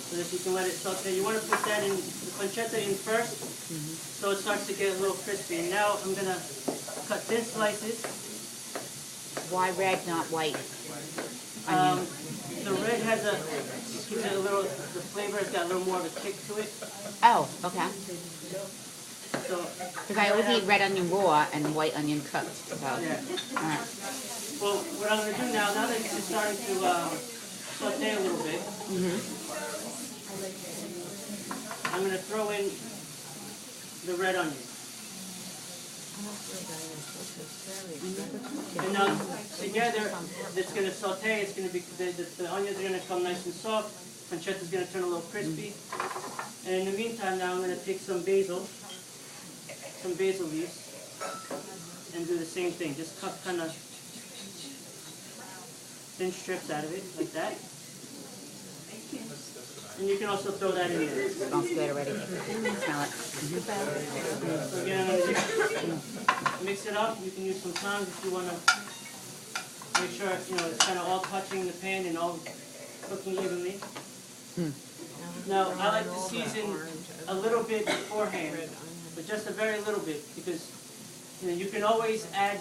so that you can let it saute. You want to put that in the pancetta in first, so it starts to get a little crispy. And now I'm gonna cut thin slices. Why red, not white? The red has gives it a little, the flavor has got a little more of a kick to it. Oh, okay. So, Because I always eat red onion raw and white onion cooked. So. yeah. All right. Well, what I'm going to do now that it's starting to saute a little bit, I'm going to throw in the red onion. And now together, it's going to saute. It's going to be the onions are going to come nice and soft. Pancetta is going to turn a little crispy. And in the meantime, now I'm going to take some basil leaves, and do the same thing. Just cut kind of thin strips out of it, like that. And you can also throw that in there. Smells good already. Smell it. So again, mix it up. You can use some tongs if you want to make sure it's kind of all touching the pan and all cooking evenly. Now I like to season a little bit beforehand, but just a very little bit, because you can always add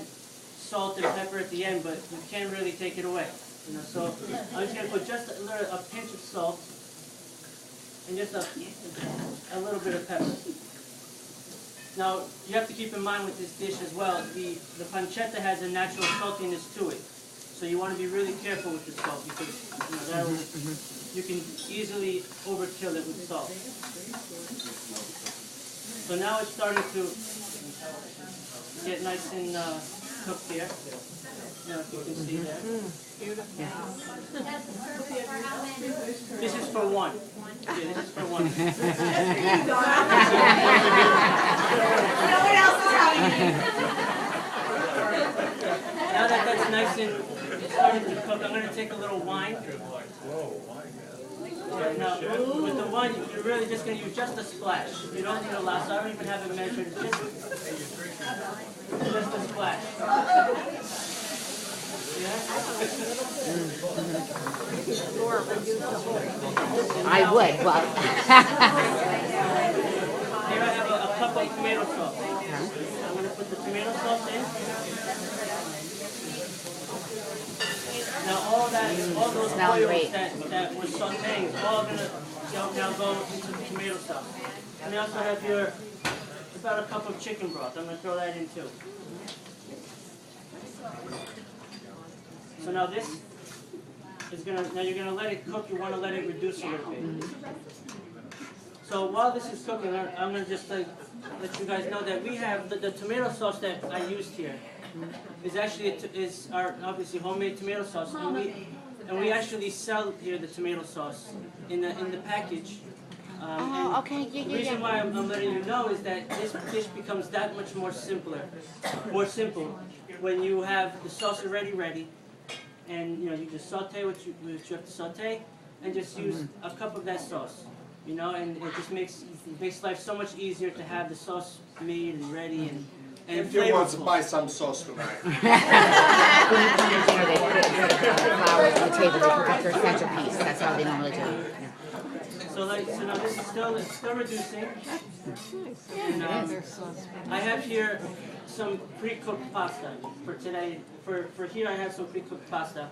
salt and pepper at the end, but you can't really take it away. So I'm just going to put just a pinch of salt and just a little bit of pepper. Now you have to keep in mind with this dish as well, the pancetta has a natural saltiness to it, so you want to be really careful with the salt, because you can easily overkill it with salt. So now it's starting to get nice and cooked here. If you can see there. Beautiful. This is for one. Yeah, this is for one. No one else is having it. Now that that's nice and it's starting to cook, I'm going to take a little wine. Now, with the wine, you're really just going to use just a splash. You don't need a lot, so I don't even have it measured. Just a splash. I would. Well. Here I have a cup of tomato sauce. I'm going to put the tomato sauce in. Now all those oils that were sauteing is all going to now go into the tomato sauce. And you also have about a cup of chicken broth. I'm going to throw that in too. So now this is now you're gonna let it cook. You want to let it reduce a little bit. So while this is cooking, I'm gonna just let you guys know that we have the tomato sauce that I used here is actually our obviously homemade tomato sauce, and we actually sell here the tomato sauce in the package. Okay. The reason why I'm letting you know is that this dish becomes that much more simple when you have the sauce already ready. And you just saute what you have to saute, and just use a cup of that sauce. And it just makes life so much easier to have the sauce made and ready and if you want to buy some sauce tonight. When you come to dinner, they put it in front of the flowers on the table. They cook up their centerpiece. That's how they normally do it. So now this is still reducing. And I have here some pre-cooked pasta for today. For here I have some pre-cooked pasta.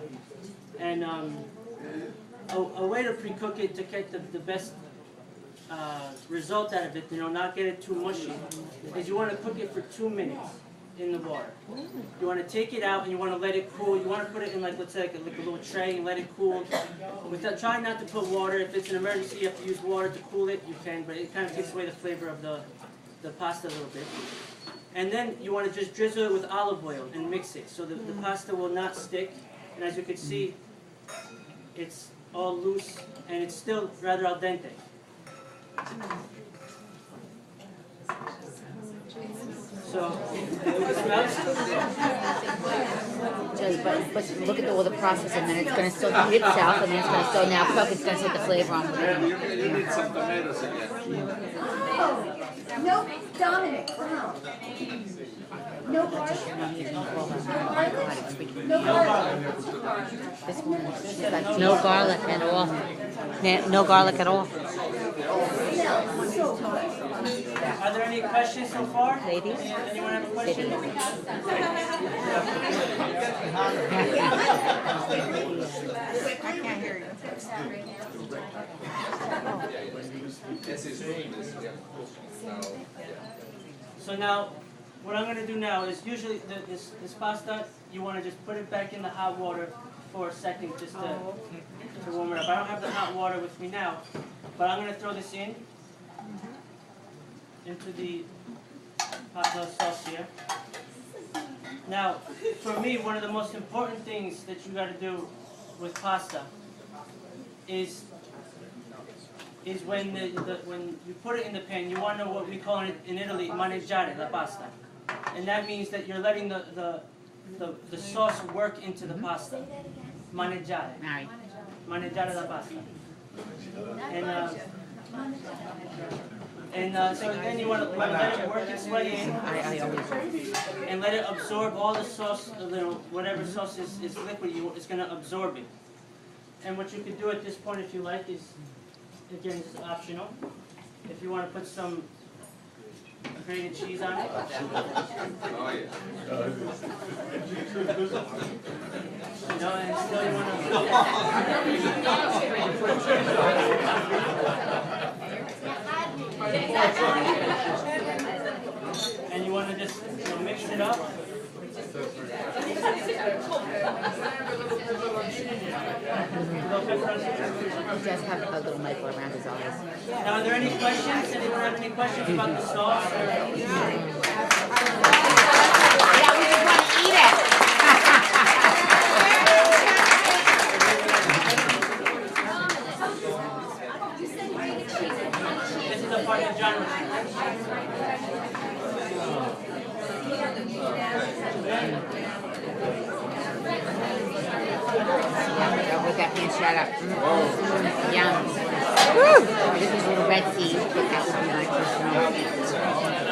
And a way to pre-cook it to get the best result out of it, not get it too mushy, is you want to cook it for 2 minutes in the water. You want to take it out and you want to let it cool. You want to put it in let's say like a little tray and let it cool. Try not to put water. If it's an emergency, you have to use water to cool it. You can, but it kind of takes away the flavor of the pasta a little bit. And then you want to just drizzle it with olive oil and mix it so that the pasta will not stick. And as you can see, it's all loose and it's still rather al dente. So, it smells. But look at all the process, and then it's going to still heat itself, and then it's going to still now cook. It's going to take the flavor on. You need some tomatoes again. No, Dominic, wow. No garlic? No garlic. This one, she's got No garlic at all. No garlic at all. Are there any questions so far? Ladies? Anyone have a question? I can't hear you. So now, what I'm going to do now is usually this pasta, you want to just put it back in the hot water for a second just to warm it up. I don't have the hot water with me now, but I'm going to throw this into the pasta sauce here. Now, for me, one of the most important things that you got to do with pasta is when when you put it in the pan, you want to know what we call it in Italy, maneggiare la pasta, and that means that you're letting the sauce work into the pasta. Maneggiare, All right. maneggiare la pasta, and so then you want to let it work its way in. I always. And let it absorb all the sauce, whatever sauce is liquid, it's going to absorb it. And what you could do at this point, if you like, is, again, this is optional. If you want to put some grated cheese on it. Oh, yeah. You know, and still you want and you want to just mix it up. He does have a little Michael around his eyes. Now, are there any questions? Anyone have any questions about the sauce? Yeah, we just want to eat it. This is the part that John was Yeah, with that pancetta. Yum. Woo! This is a little red seed, but that would be my personal.